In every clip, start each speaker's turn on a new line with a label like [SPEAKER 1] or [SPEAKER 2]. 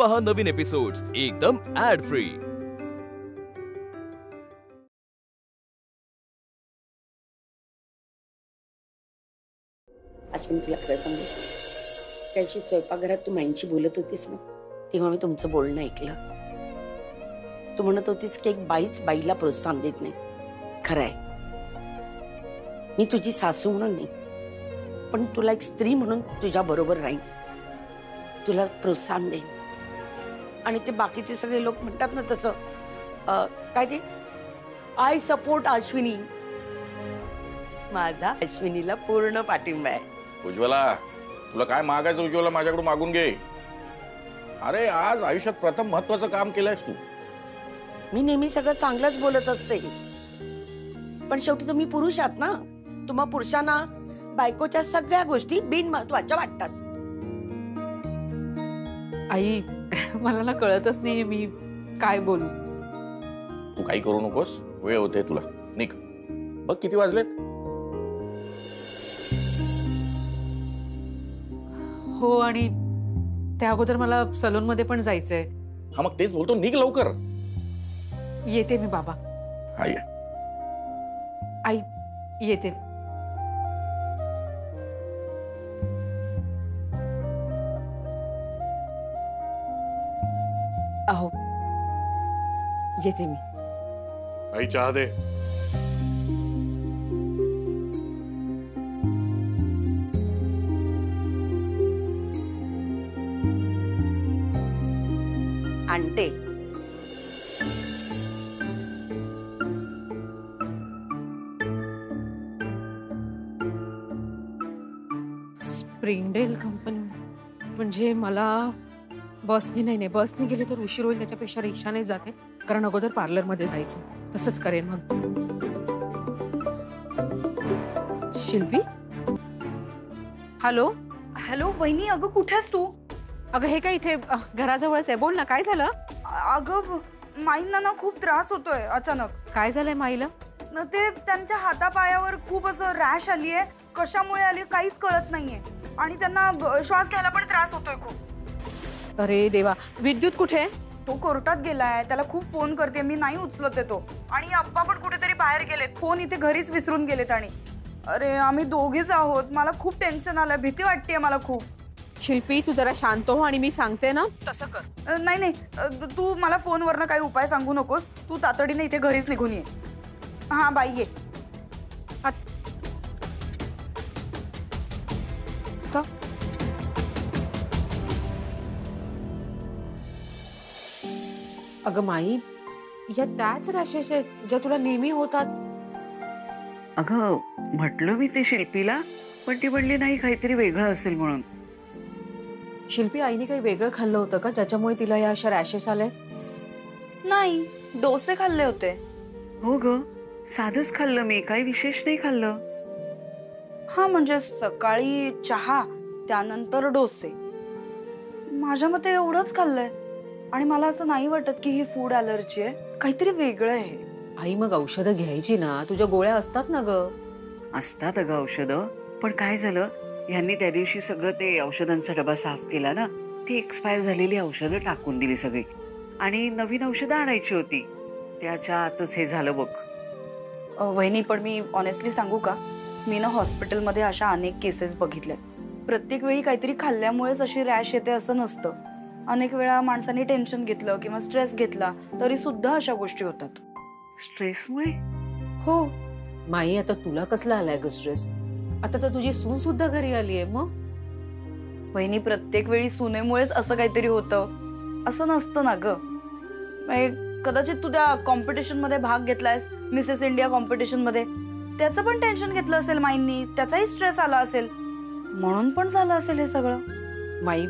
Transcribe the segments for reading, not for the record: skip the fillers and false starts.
[SPEAKER 1] पहा नवीन एपिसोड्स एकदम add free.
[SPEAKER 2] Ashwin, तुला खरं सांगू, त्याशी स्वयंपाकघरात तू माईंशी बोलत होतीस ना, तेव्हा मी तुमचं बोलणं ऐकलं. तू म्हणत होतीस की एक बाईच बाईला प्रोत्साहन देत नाही. खरंय, मी तुझी सासू म्हणून नाही, पण तुला एक स्त्री म्हणून तुझ्या बरोबर राहीन, तुला प्रोत्साहन देईन. आणि ते बाकीचे सगळे लोक म्हणतात ना तसं, काय ते, आय सपोर्ट अश्विनी. माझा अश्विनीला पूर्ण पाठिंबा आहे.
[SPEAKER 3] उज्ज्वला, तुला काय मागायचं उज्ज्वला, माझ्याकडून मागून घे. अरे आज आयुष्यात प्रथम महत्वाचं काम केलंयस तू.
[SPEAKER 2] मी नेहमी सगळं चांगलंच बोलत असते, पण शेवटी तुम्ही पुरुष आहात ना, तुम्हा पुरुषांना बायकोच्या सगळ्या गोष्टी बिनमहत्वाच्या वाटतात.
[SPEAKER 4] आई, मला ना कळतच नाहीये मी काय बोलू.
[SPEAKER 3] तू काही करू नकोस, वेळ होते तुला. निघ, बघ किती वाजलेत.
[SPEAKER 4] हो, आणि त्या अगोदर मला सलून मध्ये पण जायचंय.
[SPEAKER 3] हा मग तेच बोलतो, निघ लवकर.
[SPEAKER 4] येते मी बाबा.
[SPEAKER 3] हा ये.
[SPEAKER 4] आई येते. अहो येते मी.
[SPEAKER 3] आई चहा दे.
[SPEAKER 2] आणते.
[SPEAKER 4] स्प्रिंगडेल कंपनी म्हणजे मला बसने नाही, बसने गेले तर उशीर होईल, त्याच्यापेक्षा रिक्षाने जाते, कारण अगोदर पार्लर मध्ये जायचं. तसंच करेन मग. शिल्पी, हॅलो.
[SPEAKER 5] हॅलो वहिनी, अगं कुठेस तू?
[SPEAKER 4] अगं हे काय इथे घराजवळच आहे, बोल ना, काय झालं?
[SPEAKER 5] अगं माईंना ना खूप त्रास होतोय अचानक.
[SPEAKER 4] काय झालंय माईला?
[SPEAKER 5] ते त्यांच्या हातापायावर खूप असं रॅश आली आहे, कशामुळे आली काहीच कळत नाहीये, आणि त्यांना श्वास घ्यायला पण त्रास होतोय खूप.
[SPEAKER 4] अरे देवा, विद्युत कुठे?
[SPEAKER 5] तो कोर्टात गेलाय, त्याला खूप फोन करते मी, नाही उचलत आहे तो. आणि अप्पा पण कुठेतरी बाहेर गेलेत, फोन इथे घरीच विसरून गेलेत. आणि अरे आम्ही दोघेच आहोत, मला खूप टेन्शन आलंय, भीती वाटतेय मला खूप.
[SPEAKER 4] शिल्पी, तू जरा शांत हो आणि मी सांगते ना तसं कर.
[SPEAKER 5] नाही नाही, तू मला फोनवरनं काही उपाय सांगू नकोस, तू तातडीने इथे घरीच निघून ये. हा बाई, ये. अगं माई, या त्याच रॅशेस आहेत ज्या तुला नेहमी होतात.
[SPEAKER 2] अगं म्हटलं मी ते शिल्पीला, पण ती म्हणली नाही, काहीतरी वेगळं असेल म्हणून.
[SPEAKER 4] शिल्पी, आईने काही वेगळं खाल्लं होतं का ज्याच्यामुळे तिला या अशा रॅशेस आले?
[SPEAKER 5] नाही, डोसे खाल्ले होते.
[SPEAKER 2] हो ग, साधंच खाल्लं मी, काही विशेष नाही खाल्लं.
[SPEAKER 5] हा म्हणजे सकाळी चहा, त्यानंतर डोसे, माझ्या मते एवढंच खाल्लंय. आणि मला असं नाही वाटत की ही फूड ॲलर्जी आहे, काहीतरी वेगळं आहे.
[SPEAKER 4] आई मग औषधं घ्यायची ना, तुझ्या गोळ्या असतात ना ग.
[SPEAKER 2] असतात अगं औषधं, पण काय झालं, यांनी त्या दिवशी सगळं ते औषधांचा डबा साफ केला ना, ती एक्सपायर झालेली औषधं टाकून दिली सगळी, आणि नवीन औषधं आणायची होती, त्याच्या आतच हे झालं बघ.
[SPEAKER 5] वहिनी, पण मी ऑनेस्टली सांगू का, मी ना हॉस्पिटलमध्ये अशा अनेक केसेस बघितल्या. प्रत्येक वेळी काहीतरी खाल्ल्यामुळेच अशी रॅश येते असं नसतं. अनेक वेळा माणसाने टेन्शन घेतलं किंवा स्ट्रेस घेतला तरी सुद्धा अशा गोष्टी होतात.
[SPEAKER 2] स्ट्रेसमुळे?
[SPEAKER 5] हो.
[SPEAKER 4] माई, आता तुला कसला आलाय ग स्ट्रेस? आता तर तुझी सून सुद्धा घरी आलीये. मग
[SPEAKER 5] वहिनी, प्रत्येक वेळी सुनेमुळेच असं काहीतरी होतं असं नसतं ना ग. कदाचित तू त्या कॉम्पिटिशन मध्ये भाग घेतलायस, मिसेस इंडिया कॉम्पिटिशन मध्ये, त्याचं पण टेन्शन घेतलं असेल माईंनी, त्याचाही स्ट्रेस आला असेल, म्हणून पण झालं असेल हे सगळं.
[SPEAKER 4] माई,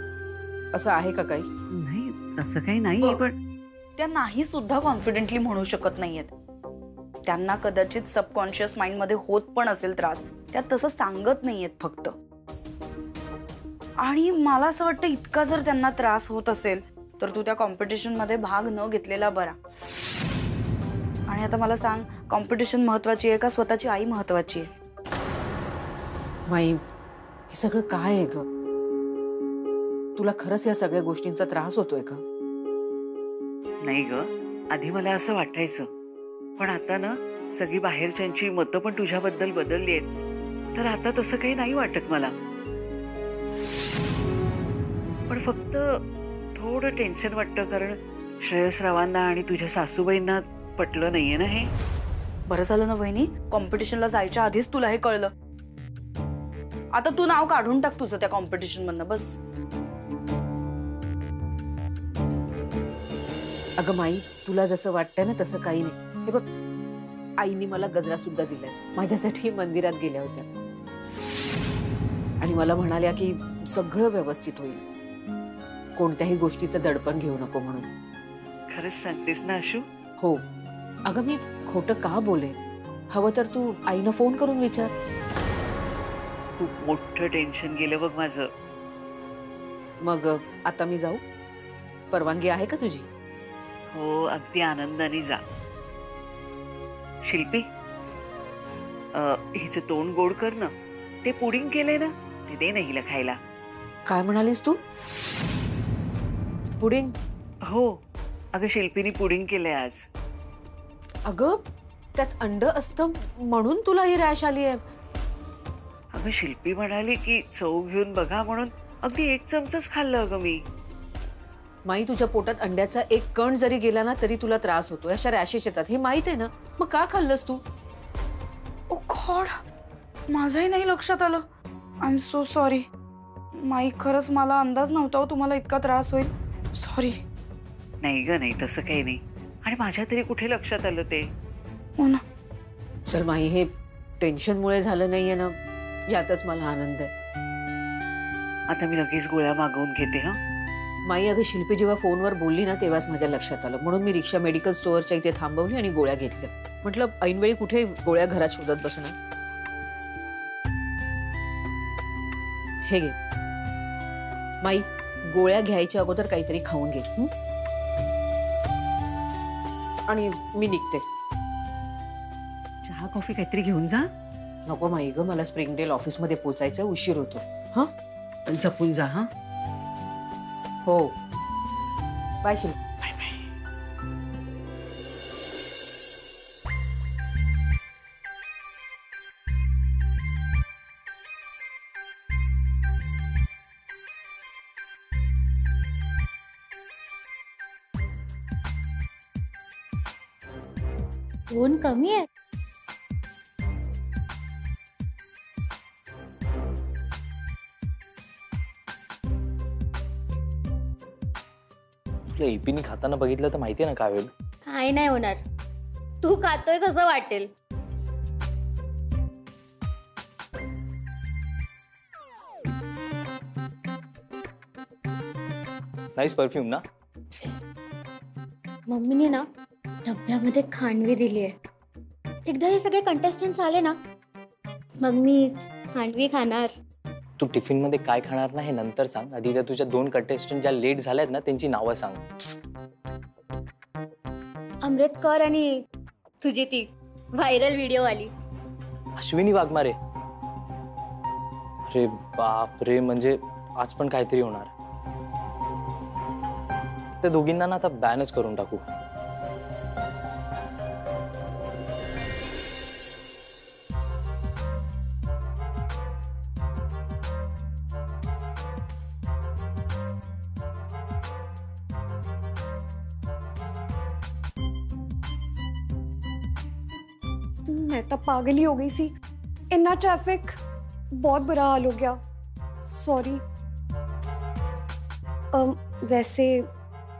[SPEAKER 4] असं आहे का काही?
[SPEAKER 2] नाही, तसं काही नाही, पण
[SPEAKER 5] त्या नाही सुद्धा कॉन्फिडेंटली म्हणू शकत नाहीयेत. त्यांना कदाचित सबकॉन्शियस माइंड मध्ये होत पण असेल त्रास, त्या तसं सांगत नाहीयेत फक्त. आणि मला असं वाटतं, इतका जर त्यांना त्रास होत असेल तर तू त्या कॉम्पिटिशन मध्ये भाग न घेतलेला बरा. आणि आता मला सांग, कॉम्पिटिशन महत्वाची आहे का स्वतःची आई महत्वाची आहे?
[SPEAKER 4] माई, हे सगळं काय आहे ग? तुला खरंच या सगळ्या गोष्टींचा त्रास होतोय का?
[SPEAKER 2] नाही ग, आधी मला असं वाटायचं, पण आता ना सगळी बाहेरच्यांची मतं पण तुझ्याबद्दल बदलली आहेत, तर आता तसं काही नाही वाटत मला. पण फक्त थोडं टेन्शन वाटतं, कारण श्रेयसरावांना आणि तुझ्या सासूबाईंना पटलं नाहीये ना हे.
[SPEAKER 5] बरं झालं ना वहिनी, कॉम्पिटिशनला जायच्या आधीच तुला हे कळलं. आता तू नाव काढून टाक तुझं त्या कॉम्पिटिशन मधनं बस.
[SPEAKER 4] अगं माई, तुला जसं वाटतंय ना तसं काही नाही. हे बघ, आईने मला गजरा सुद्धा दिलाय. माझ्यासाठी मंदिरात गेल्या होत्या आणि मला म्हणाल्या की सगळं व्यवस्थित होईल, कोणत्याही गोष्टीचं दडपण घेऊ नको म्हणून.
[SPEAKER 2] खरंच सांगतेस ना आशू?
[SPEAKER 4] हो अगं, मी खोटं का बोले? हवं तर तू आईनं फोन करून विचार.
[SPEAKER 2] खूप मोठं टेन्शन गेलं बघ माझं.
[SPEAKER 4] मग आता मी जाऊ? परवानगी आहे का तुझी?
[SPEAKER 2] हो, अगदी आनंदाने जा. शिल्पी, हिचं तोंड गोड कर ना. ते पुडिंग केलंय ना, ते दे ना हिला खायला.
[SPEAKER 4] काय म्हणालीस तू? पुडिंग?
[SPEAKER 2] हो अगं, शिल्पीने पुडिंग केलंय आज.
[SPEAKER 4] अगं, त्यात अंड असतं म्हणून तुला ही रॅश आली आहे.
[SPEAKER 2] अगं, शिल्पी म्हणाली की चव घेऊन बघा म्हणून अगदी 1 चमचाच खाल्लं अगं मी.
[SPEAKER 4] माई, तुझ्या पोटात अंड्याचा एक कण जरी गेला ना तरी तुला त्रास होतो, अशा रॅशेस येतात, हे माहित आहे ना. मग का खाल्लंस तू?
[SPEAKER 5] ओ गॉड, माझंही नाही लक्षात आलं. I am so sorry my, खरंच मला अंदाज नव्हता हो तुम्हाला इतका त्रास होईल. सॉरी.
[SPEAKER 2] नाही ग, नाही तसं काही नाही. आणि माझ्या तरी कुठे लक्षात आलं ते.
[SPEAKER 5] हो ना.
[SPEAKER 4] चल माई, हे टेन्शनमुळे झालं नाहीये ना, यातच मला आनंद आहे.
[SPEAKER 2] आता मी लगेच गोळ्या मागवून घेते. हा
[SPEAKER 4] माई, अगं शिल्पी जेव्हा फोनवर बोलली ना तेव्हाच माझ्या लक्षात आलं, म्हणून मी रिक्षा मेडिकल स्टोअरच्या इथे थांबवली आणि गोळ्या घेतल्या. म्हटलं ऐनवेळी कुठे गोळ्या घरात शोधत बसणार. हे घे माई, गोळ्या घ्यायच्या अगोदर काहीतरी खाऊन घे. आणि मी निघते.
[SPEAKER 2] चहा कॉफी काहीतरी घेऊन जा.
[SPEAKER 4] नको माई ग, मला स्प्रिंगडेल ऑफिसमध्ये पोचायचं, उशीर होतो. हा,
[SPEAKER 2] जपून जा. हा,
[SPEAKER 4] हो. बाय शिल्पी.
[SPEAKER 2] Bye bye.
[SPEAKER 6] ऊन कमी आहे.
[SPEAKER 7] तुला एपीनी खाताना बघितलं तर माहितीये ना काय होईल.
[SPEAKER 6] काही नाही होणार, तू खातोयस असं वाटेल.
[SPEAKER 7] नाईस परफ्यूम ना.
[SPEAKER 6] मम्मीने ना डब्यामध्ये खांडवी दिली आहे. एकदा हे सगळे कंटेस्टंट्स आले ना, मग मी खांडवी खाणार.
[SPEAKER 7] तू टिफिन मध्ये काय खाणार ना हे नंतर सांग. आधी त्या तुझ्या 2 कंटेस्टंट ज्या लेट झाल्यात ना त्यांची नावं सांग.
[SPEAKER 6] अमृतकर आणि तुझी ती व्हायरल व्हिडिओ आली
[SPEAKER 7] अश्विनी वाघमारे. अरे बाप रे, म्हणजे आज पण काहीतरी होणार. त्या दोघींना ना आता बॅनच करून टाकू.
[SPEAKER 8] मैं तो पागल ही हो गई सी. इतना ट्रैफिक, बहुत बुरा हाल हो गया. सॉरी. वैसे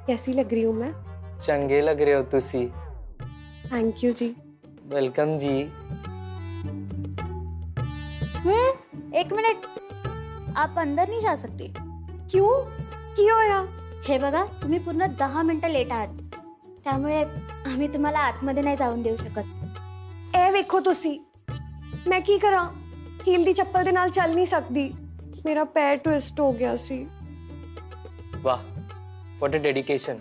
[SPEAKER 8] कैसी लग रही हूँ मैं?
[SPEAKER 7] चंगे लग रहे हो तुसी.
[SPEAKER 8] थैंक यू जी.
[SPEAKER 7] वेलकम जी.
[SPEAKER 6] 1 मिनिट, आप अंदर नहीं जा सकती.
[SPEAKER 8] क्यों? क्यों या?
[SPEAKER 6] हे बघा, तुम्ही पूर्ण 10 मिनिटं लेट आहात, त्यामुळे आम्ही तुम्हाला आतमध्ये नाही जाऊन देऊ शकत.
[SPEAKER 8] ए वेखो तुसी, मैं की करा? हील दी चप्पल दे नाल चल नहीं सकती. मेरा पैर ट्विस्ट हो गया सी.
[SPEAKER 7] वाह, what a dedication.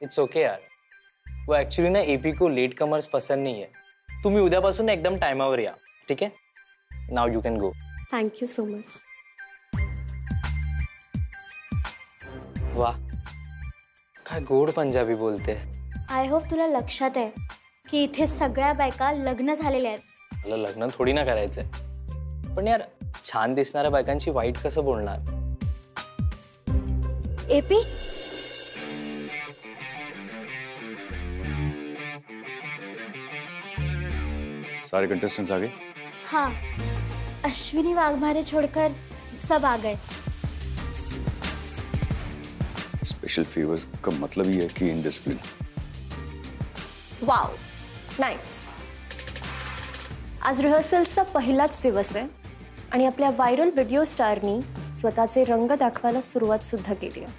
[SPEAKER 7] It's okay यार. वो एक्चुअली ना एपी को लेट कमर्स पसंद नहीं है. तुम्ही उद्यापासून एकदम टाइमावर या, ठीक है? Now you can go.
[SPEAKER 8] Thank you so much.
[SPEAKER 7] वाह, काय गोड पंजाबी बोलते.
[SPEAKER 6] आय होप तुला लक्षात आहे की इथे सगळ्या बायका लग्न झालेल्या आहेत.
[SPEAKER 7] मला लग्न थोडी ना करायचंय, पण यार छान दिसणाऱ्या बायकांची वाईट कसं बोलणार.
[SPEAKER 6] एपी,
[SPEAKER 3] सारे कंटेस्टेंट्स आ गए.
[SPEAKER 6] हाँ, अश्विनी वाघमारे छोड़कर सब आ गए.
[SPEAKER 3] स्पेशल फेवर्स का मतलब ही है कि इनडिसिप्लिन.
[SPEAKER 9] Wow, nice. आज रिहर्सलचा पहिलाच दिवस आहे आणि आपल्या व्हायरल व्हिडिओ स्टारनी स्वतःचे रंग दाखवायला सुरुवात सुद्धा केली आहे.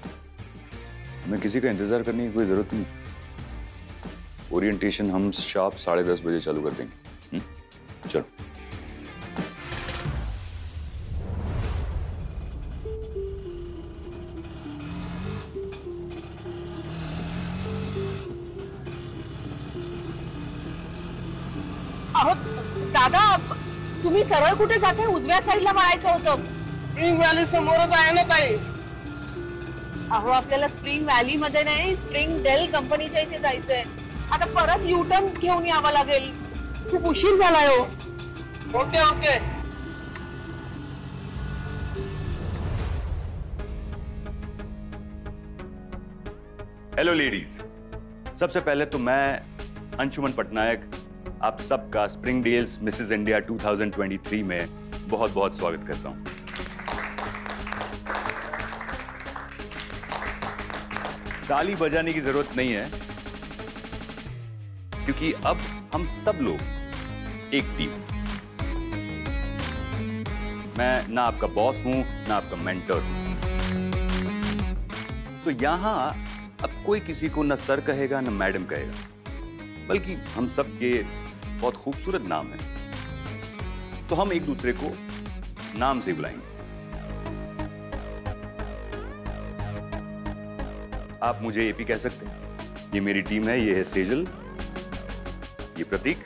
[SPEAKER 3] हमें किसी का इंतजार करने की कोई जरूरत नहीं. ओरिएंटेशन हम शार्प 10:30 बजे चालू कर देंगे. चलो.
[SPEAKER 4] अहो दादा, तुम्ही सरळ कुठे जाते? उजव्या साईडला वळायचं होतं.
[SPEAKER 10] स्प्रिंग व्हॅली समोरच आहे ना ताई.
[SPEAKER 4] अहो आपल्याला स्प्रिंग व्हॅली मध्ये नाही, स्प्रिंग डेल कंपनीच्या इथे जायचंय. आता परत युटर्न घेऊन यावं लागेल. खूप उशीर झालाय हो.
[SPEAKER 10] Okay okay.
[SPEAKER 3] Hello ladies. सबसे पहले तो मैं अंशुमन पटनायक आप सबका स्प्रिंग डेल्स मिसेस इंडिया 2023 में बहुत बहुत स्वागत करता हूं. ताली बजाने की जरूरत नहीं है, क्योंकि अब हम सब लोग एक टीम. मैं ना आपका बॉस हूं ना आपका मेंटर हूं. तो यहां अब कोई किसी को न सर कहेगा न मैडम कहेगा, बल्कि हम सब के बहुत खूबसूरत नाम है, तो हम एक दूसरे को नाम से बुलाएंगे. आप मुझे एपी कह सकते हैं. ये मेरी टीम है. ये है सेजल, ये प्रतीक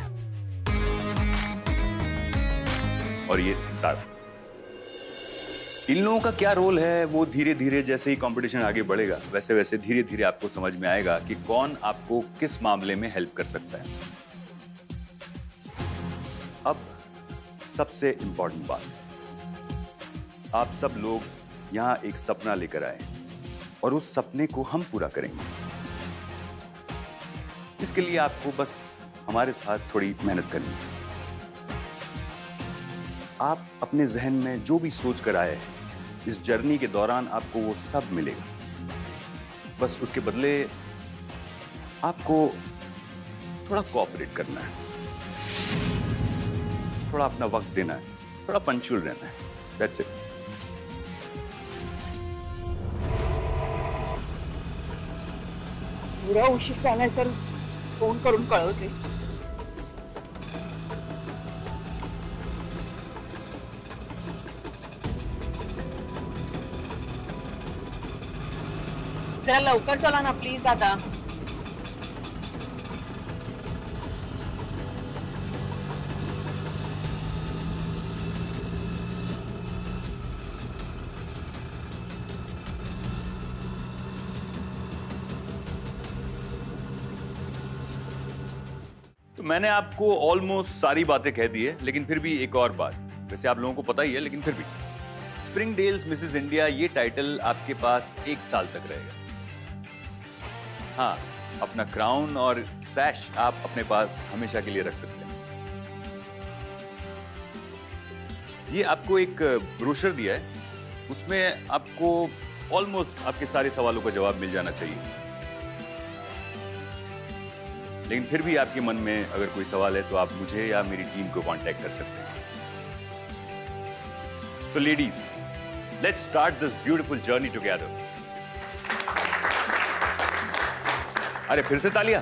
[SPEAKER 3] और ये तारा. इन लोगों का क्या रोल है वो धीरे धीरे जैसे ही कंपटीशन आगे बढ़ेगा वैसे वैसे धीरे धीरे आपको समझ में आएगा कि कौन आपको किस मामले में हेल्प कर सकता है. अब सबसे इंपॉर्टेंट बात, आप सब लोग यहां एक सपना लेकर आए और उस सपने को हम पूरा करेंगे. इसके लिए आपको बस हमारे साथ थोड़ी मेहनत करनी है. आप अपने जहन में जो भी सोच कर आए हैं, इस जर्नी के दौरान आपको वो सब मिलेगा. बस उसके बदले आपको थोड़ा कोऑपरेट करना है, थोड़ा अपना वक्त देना है, थोड़ा पंक्चुअल रहना है. That's it.
[SPEAKER 4] एवढा उशीर झालाय तर फोन करून कळवते. जरा लवकर चला ना प्लीज दादा.
[SPEAKER 3] तो मैंने आपको ऑलमोस्ट सारी बातें कह दी है, लेकिन फिर भी एक और बात. वैसे आप लोगों को पता ही है, लेकिन फिर भी स्प्रिंग डेल्स मिसेस इंडिया ये टाइटल आपके पास 1 साल तक रहेगा. हाँ, अपना क्राउन और सैश आप अपने पास हमेशा के लिए रख सकते हैं. ये आपको एक ब्रोशर दिया है, उसमें आपको ऑलमोस्ट आपके सारे सवालों का जवाब मिल जाना चाहिए. लेकिन फिर भी आपके मन में अगर कोई सवाल है तो आप मुझे या मेरी टीम को कांटेक्ट कर सकते हैं. So ladies, let's start this beautiful journey together. अरे फिर से तालियां.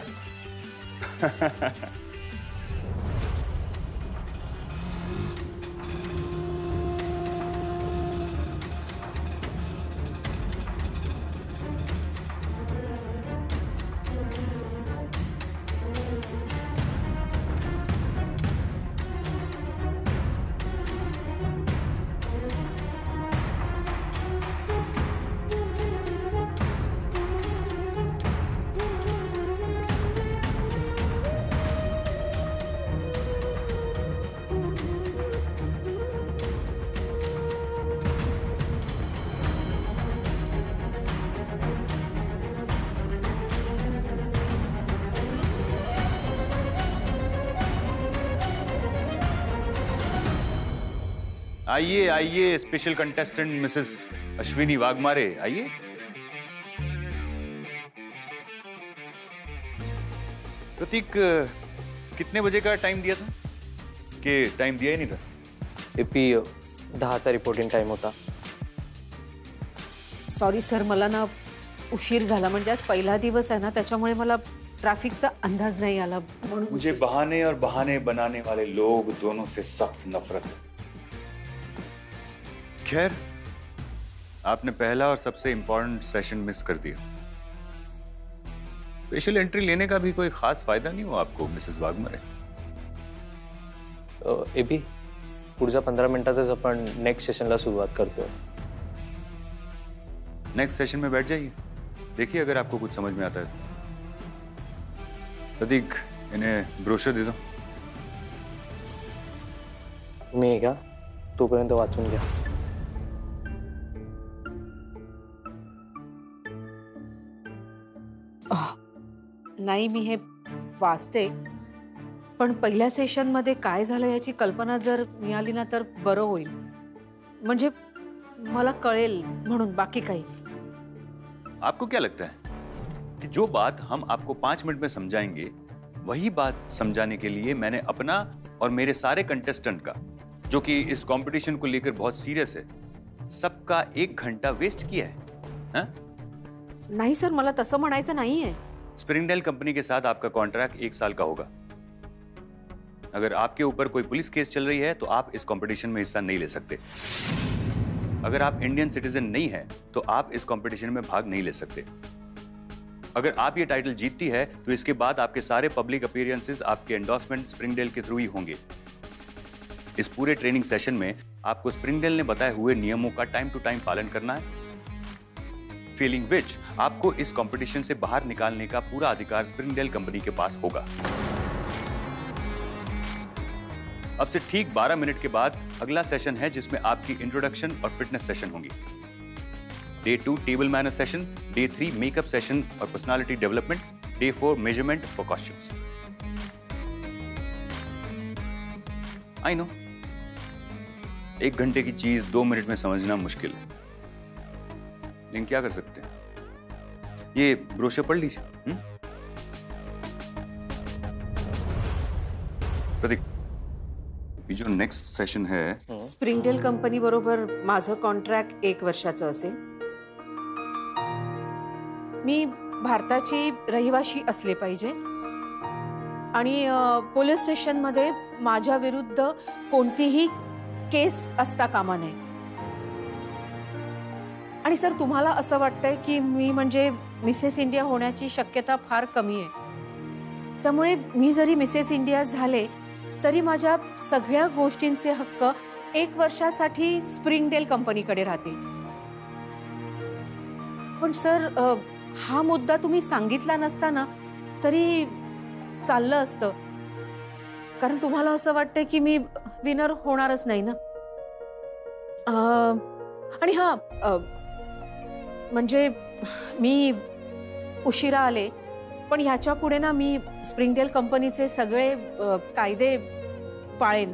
[SPEAKER 3] आइए आइए, special contestant Mrs Ashwini Waghmare, आइए। प्रतीक, कितने बजे का टाइम दिया था? कि टाइम दिया ही नहीं था?
[SPEAKER 7] एपी 10चा रिपोर्टिंग टाइम होता।
[SPEAKER 4] सॉरी सर, मला ना उशीर झाला, म्हणजे आज पहिला दिवस आहे ना, त्याच्यामुळे मला ट्रॅफिकचा अंदाज नाही आला म्हणून।
[SPEAKER 3] मुझे बहाने और बहाने बनाने वाले लोग दोनों से सख्त नफरत है। खैर, आपने पहला और सबसे इंपॉर्टेंट सेशन मिस कर दिया। स्पेशल एंट्री लेने का भी कोई खास फायदा नहीं हुआ आपको मिसेस वाघमारे।
[SPEAKER 7] एपी, पुढच्या 15 मिनिटातच आपण नेक्स्ट सेशनला सुरुवात करतोय।
[SPEAKER 3] नेक्स्ट सेशन में बैठ जाइए, देखिए अगर आपको कुछ समझ में आता है। प्रतीक, इन्हें ब्रोशर दे दो।
[SPEAKER 7] तुम्ही घ्या, तोपर्यंत वाचून घ्या।
[SPEAKER 4] नाही, मी हे वाचते, पण पहिल्या सेशन मध्ये काय झालं याची कल्पना जर मिळाली ना तर बरं होईल, म्हणजे मला कळेल म्हणून, बाकी काही।
[SPEAKER 3] आपको क्या लगता है कि जो बात हम आपको 5 मिनट में समझाएंगे, वही बात समझाने के लिए मैंने अपना और मेरे सारे कंटेस्टेंट का, जो कि इस कंपटीशन को लेकर बहुत सीरियस है, सबका 1 घंटा वेस्ट किया है? हा?
[SPEAKER 4] नहीं सर, मला तसं म्हणायचं नाहीये।
[SPEAKER 3] स्प्रिंगडेल कंपनी के साथ आपका कॉन्ट्रैक्ट 1 साल का होगा। अगर आपके ऊपर कोई पुलिस केस चल रही है तो आप इस कंपटीशन में हिस्सा नहीं ले सकते। अगर आप इंडियन सिटीजन नहीं हैं तो आप इस कंपटीशन में भाग नहीं ले सकते। अगर आप ये टाइटल जीतती है तो इसके बाद आपके सारे पब्लिक अपीयरेंसेस, आपके एंडोर्समेंट स्प्रिंगडेल के थ्रू ही होंगे। इस पूरे ट्रेनिंग सेशन में आपको स्प्रिंगडेल ने बताए हुए नियमों का टाइम टू टाइम पालन करना है। फेलिंग विच आपको इस कंपटीशन से बाहर निकालने का पूरा अधिकार स्प्रिंगडेल कंपनी के पास होगा। अब से ठीक 12 मिनट के बाद अगला सेशन है, जिसमें आपकी इंट्रोडक्शन और फिटनेस सेशन होंगी। Day 2 table manner session, Day 3 makeup session और personality development, Day 4 measurement for costumes. I know 1 घंटे की चीज 2 मिनट में समझना मुश्किल है, लेकिन क्या कर सकते हैं। ये ब्रोशर पढ़ लीजिए। प्रतीक, जो नेक्स्ट सेशन है,
[SPEAKER 4] स्प्रिंगडेल कंपनी बरोबर माझं कॉन्ट्रॅक्ट 1 वर्षाचं असेल। मी भारताची रहिवाशी असले पाहिजे आणि पोलीस स्टेशन मध्ये माझ्या विरुद्ध कोणतीही केस असता कामा नये। आणि सर, तुम्हाला असं वाटतंय की मी म्हणजे मिसेस इंडिया होण्याची शक्यता फार कमी आहे, त्यामुळे मी जरी मिसेस इंडिया झाले तरी माझ्या सगळ्या गोष्टींचे हक्क 1 वर्षासाठी स्प्रिंगडेल कंपनीकडे राहतील। पण सर, हा मुद्दा तुम्ही सांगितला नसताना तरी चाललं असतं, कारण तुम्हाला असं वाटतंय की मी विनर होणारच नाही ना। आणि हा, म्हणजे मी उशिरा आले, पण ह्याच्या पुढे ना मी स्प्रिंगडेल कंपनीचे सगळे कायदे पाळेन।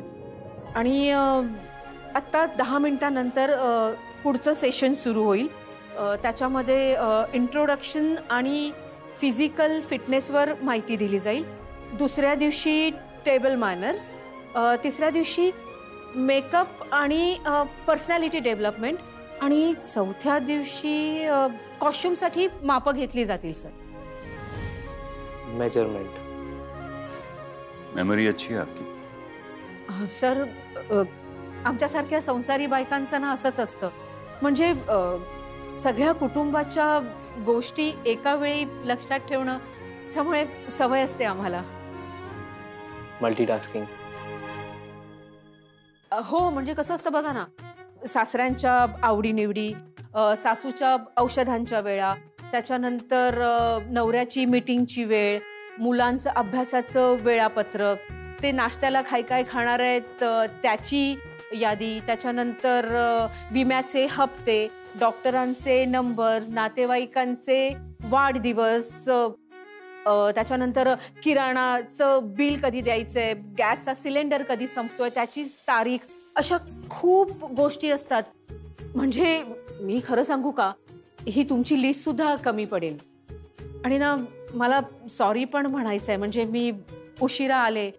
[SPEAKER 4] आणि आता 10 मिनिटांनंतर पुढचं सेशन सुरू होईल। त्याच्यामध्ये इंट्रोडक्शन आणि फिजिकल फिटनेसवर माहिती दिली जाईल। दुसऱ्या दिवशी टेबल मॅनर्स, तिसऱ्या दिवशी मेकअप आणि पर्सनॅलिटी डेव्हलपमेंट, आणि चौथ्या दिवशी कॉस्ट्यूमसाठी मापं घेतली जातील सर।
[SPEAKER 7] मेजरमेंट।
[SPEAKER 3] मेमोरी अच्छी है आपकी।
[SPEAKER 4] सर, आमच्यासारख्या संसारी बायकांचं ना असंच असतं, म्हणजे सगळ्या कुटुंबाच्या गोष्टी एका वेळी लक्षात ठेवणं, त्यामुळे सवय असते आम्हाला।
[SPEAKER 7] मल्टीटास्किंग।
[SPEAKER 4] हो, म्हणजे कसं असतं बघा ना, सासऱ्यांच्या आवडीनिवडी, सासूच्या औषधांच्या वेळा, त्याच्यानंतर नवऱ्याची मीटिंगची वेळ, मुलांचं अभ्यासाचं वेळापत्रक, ते नाश्त्याला काय खाणार आहेत त्याची यादी, त्याच्यानंतर विम्याचे हप्ते, डॉक्टरांचे नंबर्स, नातेवाईकांचे वाढदिवस, त्याच्यानंतर किराणाचं बिल कधी द्यायचंय, गॅसचा सिलेंडर कधी संपतोय त्याची तारीख, अशा खूप गोष्टी असतात. म्हणजे मी खरं सांगू का, ही तुमची लिस्ट सुद्धा कमी पडेल. आणि ना मला सॉरी पण म्हणायचं आहे. म्हणजे मी उशिरा आले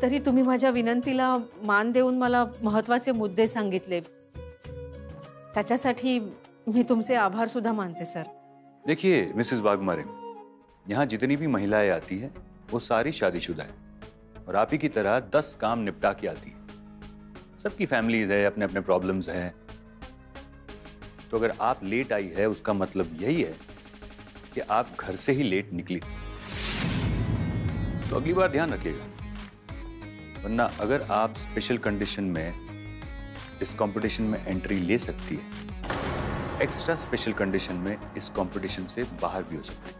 [SPEAKER 4] तरी तुम्ही माझ्या विनंतीला मान देऊन मला महत्त्वाचे मुद्दे सांगितले, त्याच्यासाठी मी तुमचे आभार सुद्धा मानते सर.
[SPEAKER 3] देखिए मिसेस वाघमारे, यहाँ जितनी भी महिलाएं आती हैं वो सारी शादीशुदा है और आप ही की तरह 10 काम निपटा के आती है. सबकी फैमिलीज है, अपने अपने प्रॉब्लम्स हैं. तो अगर आप लेट आई है उसका मतलब यही है कि आप घर से ही लेट निकली. तो अगली बार ध्यान रखिएगा, वरना अगर आप स्पेशल कंडीशन में इस कंपटीशन में एंट्री ले सकती है, एक्स्ट्रा स्पेशल कंडीशन में इस कंपटीशन से बाहर भी हो सकती है.